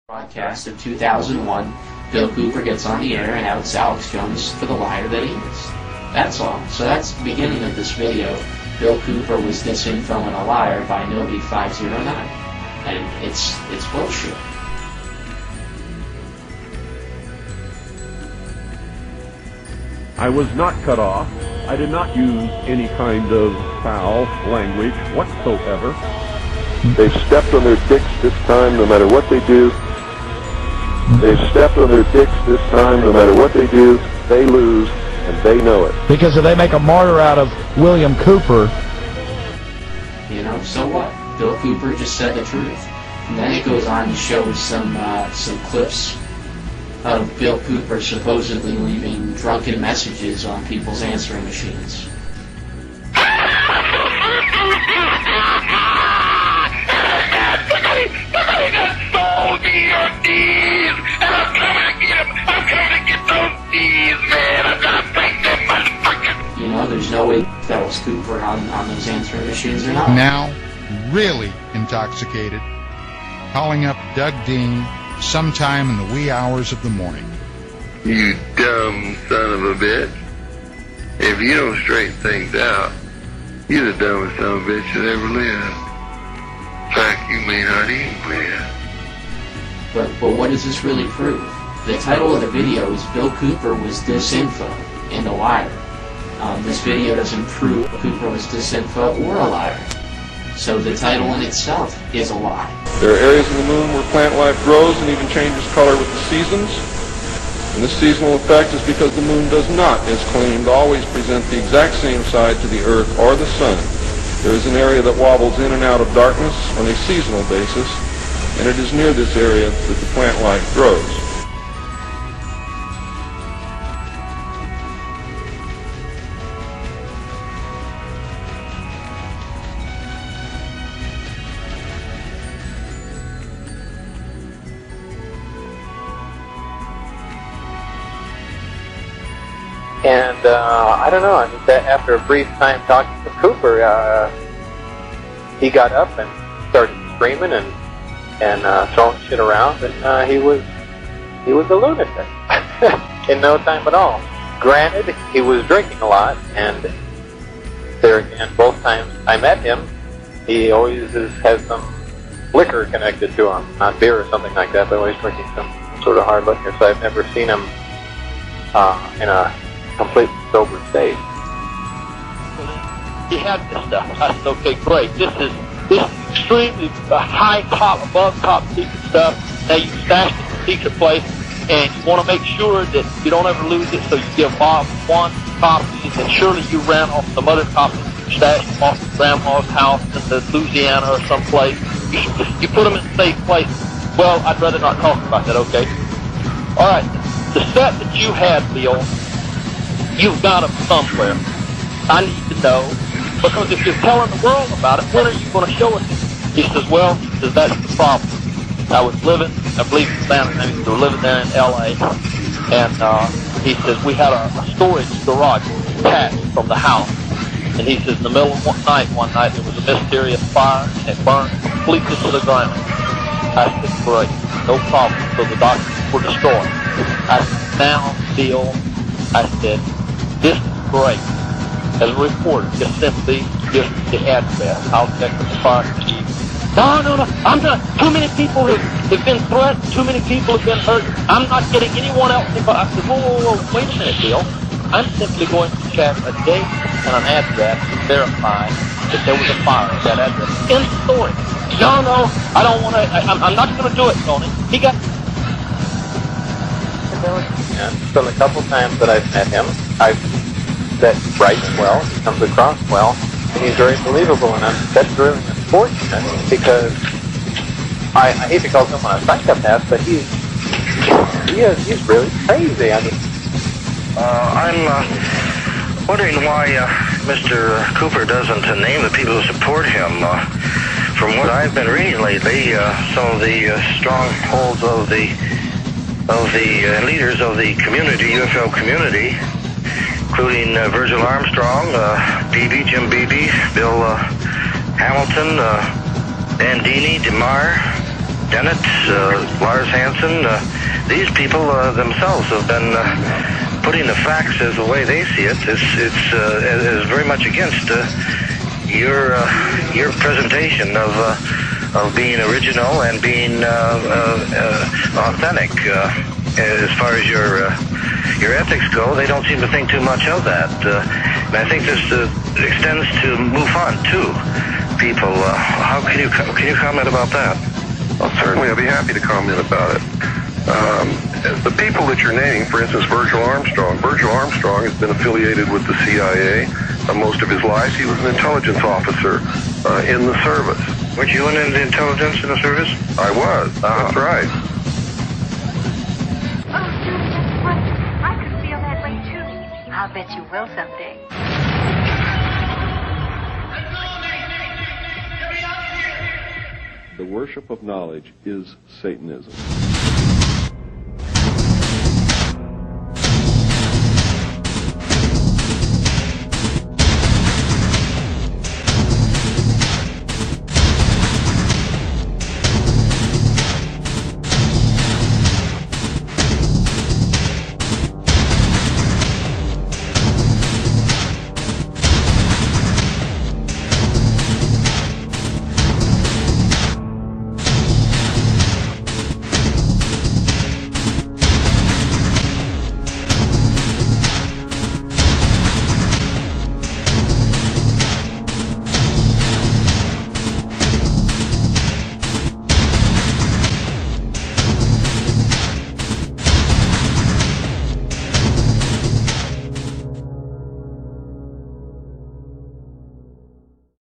Broadcast of 2001, Bill Cooper gets on the air and outs Alex Jones for the liar that he is. That's all. So that's the beginning of this video. Bill Cooper was disinfo and a liar by Nobi509. And it's bullshit. I was not cut off. I did not use any kind of foul language whatsoever. They've stepped on their dicks this time, no matter what they do. They've stepped on their dicks this time, no matter what they do, they lose, and they know it. Because if they make a martyr out of William Cooper... You know, so what? Bill Cooper just said the truth. And then it goes on to show some clips of Bill Cooper supposedly leaving drunken messages on people's answering machines. You know, there's no way that was Cooper on those answering machines or not. Now, really intoxicated, calling up Doug Dean sometime in the wee hours of the morning. You dumb son of a bitch. If you don't straighten things out, you're the dumbest son of a bitch that ever lived. In fact, you may not even live. But what does this really prove? The title of the video is Bill Cooper was disinfo and a liar. This video doesn't prove Cooper was disinfo or a liar. So the title in itself is a lie. There are areas of the moon where plant life grows and even changes color with the seasons. And this seasonal effect is because the moon does not, as claimed, always present the exact same side to the Earth or the Sun. There is an area that wobbles in and out of darkness on a seasonal basis, and it is near this area that the plant life grows. And I don't know, I mean, after a brief time talking to Cooper, he got up and started screaming and throwing shit around, and he was a lunatic in no time at all. Granted, he was drinking a lot, and there again, both times I met him, he always has some liquor connected to him, not beer or something like that, but always drinking some sort of hard liquor, so I've never seen him in a completely sober state. He had this stuff. I said, okay, great. This is extremely high top, above top secret stuff. Now you stashed it in a secret place, and you want to make sure that you don't ever lose it, so you give Bob one copy, and surely you ran off some other copies, stashed them off Grandma's house in Louisiana or someplace. You put them in a safe place. Well, I'd rather not talk about that, okay? All right. The set that you had, Bill, you've got them somewhere. I need to know, because if you're telling the world about it, when are you going to show it? He says, well, that's the problem. I was living, I believe his family name, they were living there in L.A., and he says, we had a storage garage attached from the house, and he says, in the middle of one night, there was a mysterious fire, and it burned completely to the ground. I said, great, no problem, so the documents were destroyed. I said, now, Bill, I said, this is great. As a reporter, just simply give the address. I'll check with the fire chief. No, I'm not. Too many people have been threatened. Too many people have been hurt. I'm not getting anyone else involved. I said, whoa, wait a minute, Bill. I'm simply going to check a date and an address to verify that there was a fire at that address. In the story. No, I don't want to. I'm not going to do it, Tony. He got... And so the couple times that I've met him, that he writes well, he comes across well, and he's very believable, and that's really unfortunate, because I hate to call someone a psychopath, but he's really crazy. I mean, I'm wondering why Mr. Cooper doesn't name the people who support him. From what I've been reading lately, some of the strongholds of the leaders of the community, UFO community, including Virgil Armstrong, Jim Beebe, Bill Hamilton, Bandini, DeMar, Dennett, Lars Hansen, these people themselves have been putting the facts as the way they see it. Is very much against your presentation of being original and being authentic. As far as your ethics go, they don't seem to think too much of that. And I think this extends to MUFON too. People, how can you comment about that? Well, certainly, I'd be happy to comment about it. The people that you're naming, for instance, Virgil Armstrong has been affiliated with the CIA. Most of his life, he was an intelligence officer in the service. Weren't you in the intelligence in the service? I was. That's right. Oh, that's right. I could feel that way, too. I'll bet you will someday. The worship of knowledge is Satanism.